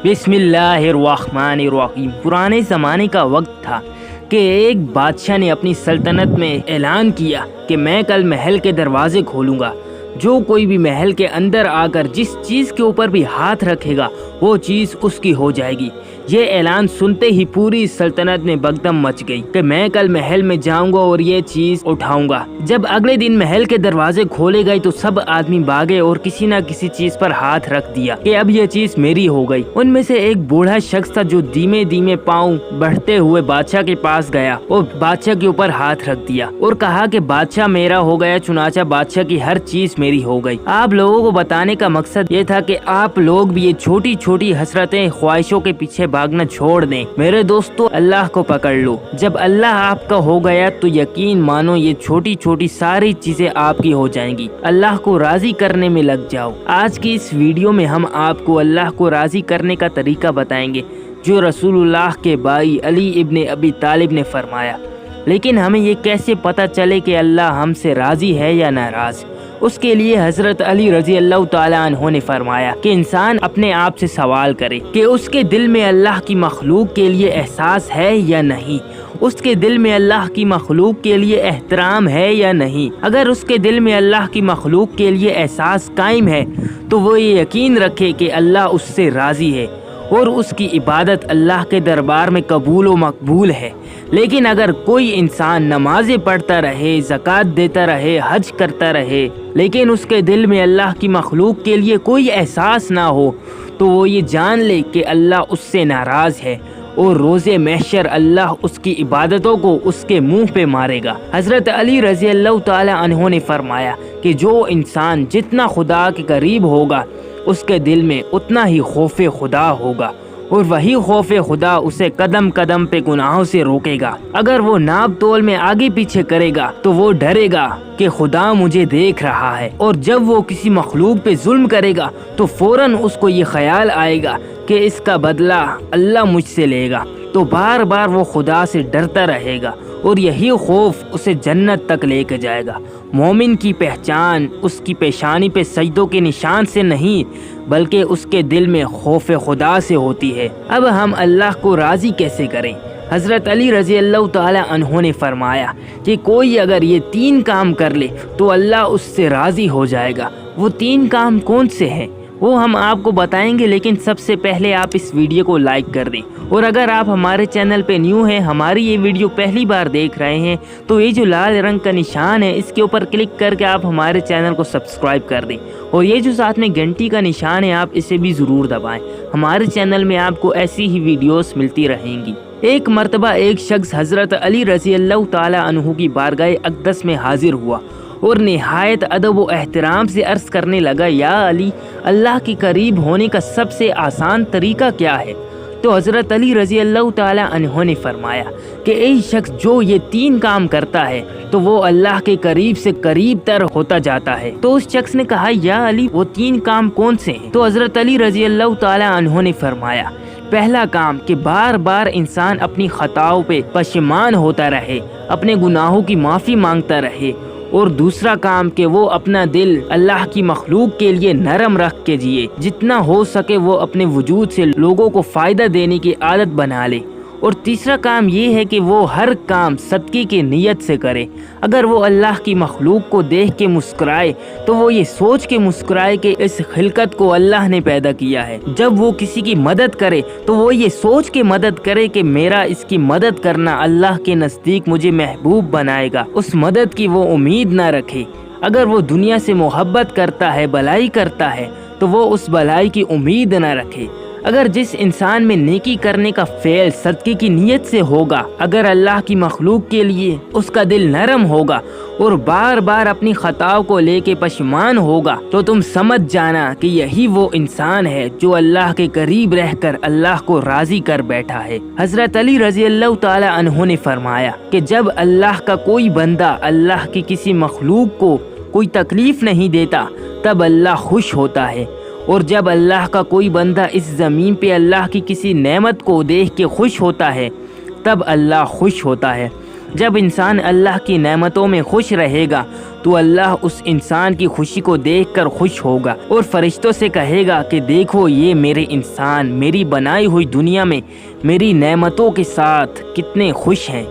बिस्मिल्लाहिर्रहमानिर्रहीम। पुराने ज़माने का वक्त था कि एक बादशाह ने अपनी सल्तनत में ऐलान किया कि मैं कल महल के दरवाजे खोलूँगा। जो कोई भी महल के अंदर आकर जिस चीज़ के ऊपर भी हाथ रखेगा वो चीज़ उसकी हो जाएगी। ये ऐलान सुनते ही पूरी सल्तनत में भगदड़ मच गई कि मैं कल महल में जाऊंगा और ये चीज़ उठाऊंगा। जब अगले दिन महल के दरवाजे खोले गए तो सब आदमी भागे और किसी न किसी चीज़ पर हाथ रख दिया कि अब ये चीज़ मेरी हो गई। उनमें से एक बूढ़ा शख्स था जो धीमे धीमे पाँव बढ़ते हुए बादशाह के पास गया और बादशाह के ऊपर हाथ रख दिया और कहा कि बादशाह मेरा हो गया, चुनाचा बादशाह की हर चीज़ मेरी हो गई। आप लोगों को बताने का मकसद ये था कि आप लोग भी ये छोटी छोटी हसरतें ख्वाहिशों के पीछे भागना छोड़ दें। मेरे दोस्तों, अल्लाह को पकड़ लो। जब अल्लाह आपका हो गया तो यकीन मानो ये छोटी छोटी सारी चीजें आपकी हो जाएंगी। अल्लाह को राजी करने में लग जाओ। आज की इस वीडियो में हम आपको अल्लाह को राजी करने का तरीका बताएंगे जो रसूलुल्लाह के भाई अली इब्ने अबी तालिब ने फरमाया। लेकिन हमें ये कैसे पता चले कि अल्लाह हमसे राजी है या नाराज? उसके लिए हजरत अली रजी अल्लाह ताला अन्हो ने फरमाया कि इंसान अपने आप से सवाल करे कि उसके दिल में अल्लाह की मखलूक के लिए एहसास है या नहीं, उसके दिल में अल्लाह की मखलूक के लिए एहतराम है या नहीं। अगर उसके दिल में अल्लाह की मखलूक के लिए एहसास कायम है तो वो ये यकीन रखे कि अल्लाह उससे राज़ी है और उसकी इबादत अल्लाह के दरबार में कबूल व मकबूल है। लेकिन अगर कोई इंसान नमाज़ें पढ़ता रहे, ज़कात देता रहे, हज करता रहे, लेकिन उसके दिल में अल्लाह की मखलूक के लिए कोई एहसास ना हो तो वो ये जान ले कि अल्लाह उससे नाराज़ है और रोज़े महशर अल्लाह उसकी इबादतों को उसके मुंह पे मारेगा। हज़रत अली रज़ी अल्लाह ताला अन्हो ने फरमाया कि जो इंसान जितना खुदा के करीब होगा उसके दिल में उतना ही खौफ़े खुदा होगा और वही खौफ़े खुदा उसे कदम कदम पे गुनाहों से रोकेगा। अगर वो नाप तोल में आगे पीछे करेगा तो वो डरेगा कि खुदा मुझे देख रहा है, और जब वो किसी मखलूक पे जुल्म करेगा तो फौरन उसको ये ख्याल आएगा कि इसका बदला अल्लाह मुझसे लेगा। तो बार बार वो खुदा से डरता रहेगा और यही खौफ उसे जन्नत तक लेके जाएगा। मोमिन की पहचान उसकी पेशानी पे सजदों के निशान से नहीं बल्कि उसके दिल में खौफ खुदा से होती है। अब हम अल्लाह को राज़ी कैसे करें? हज़रत अली रज़ी अल्लाह ताला अन्हो ने फरमाया कि कोई अगर ये 3 काम कर ले तो अल्लाह उससे राज़ी हो जाएगा। वो 3 काम कौन से हैं वो हम आपको बताएंगे, लेकिन सबसे पहले आप इस वीडियो को लाइक कर दें। और अगर आप हमारे चैनल पे न्यू हैं, हमारी ये वीडियो पहली बार देख रहे हैं, तो ये जो लाल रंग का निशान है इसके ऊपर क्लिक करके आप हमारे चैनल को सब्सक्राइब कर दें। और ये जो साथ में घंटी का निशान है आप इसे भी ज़रूर दबाएँ। हमारे चैनल में आपको ऐसी ही वीडियोस मिलती रहेंगी। एक मरतबा एक शख्स हज़रत अली रज़ी अल्लाह ताला अन्हु की बारगाह अक़दस में हाजिर हुआ और निहायत अदब व एहतराम से अर्ज़ करने लगा, या अली, अल्लाह के करीब होने का सबसे आसान तरीका क्या है? तो हज़रत अली रज़ी अल्लाह ताला अन्हो ने फरमाया कि एक शख्स जो ये 3 काम करता है तो वो अल्लाह के करीब से करीब तर होता जाता है। तो उस शख्स ने कहा, या अली, वो 3 काम कौन से हैं? तो हज़रत अली रज़ी अल्लाह ताला अन्हो ने फरमाया, पहला काम कि बार बार इंसान अपनी खताओं पे पशेमान होता रहे, अपने गुनाहों की माफ़ी मांगता रहे। और दूसरा काम कि वो अपना दिल अल्लाह की मखलूक के लिए नरम रख के जिए, जितना हो सके वो अपने वजूद से लोगों को फ़ायदा देने की आदत बना ले। और तीसरा काम ये है कि वो हर काम सदक़े की नीयत से करे। अगर वो अल्लाह की मखलूक को देख के मुस्कुराए तो वो ये सोच के मुस्कुराए कि इस खिलकत को अल्लाह ने पैदा किया है। जब वो किसी की मदद करे तो वो ये सोच के मदद करे कि मेरा इसकी मदद करना अल्लाह के नज़दीक मुझे महबूब बनाएगा। उस मदद की वो उम्मीद ना रखे। अगर वो दुनिया से मोहब्बत करता है, भलाई करता है, तो वो उस भलाई की उम्मीद ना रखे। अगर जिस इंसान में नेकी करने का फ़ेल सदक़े की नीयत से होगा, अगर अल्लाह की मखलूक के लिए उसका दिल नरम होगा और बार बार अपनी खताओं को लेके पशेमान होगा, तो तुम समझ जाना कि यही वो इंसान है जो अल्लाह के करीब रहकर अल्लाह को राज़ी कर बैठा है। हज़रत अली रज़ी अल्लाह ताला अन्हो ने फरमाया कि जब अल्लाह का कोई बंदा अल्लाह की किसी मखलूक को कोई तकलीफ़ नहीं देता तब अल्लाह खुश होता है, और जब अल्लाह का कोई बंदा इस ज़मीन पे अल्लाह की किसी नेमत को देख के खुश होता है तब अल्लाह खुश होता है। جب انسان اللہ کی نعمتوں میں خوش رہے گا تو اللہ اس انسان کی خوشی کو دیکھ کر خوش ہوگا اور فرشتوں سے کہے گا کہ دیکھو یہ میرے انسان میری بنائی ہوئی دنیا میں میری نعمتوں کے ساتھ کتنے خوش ہیں۔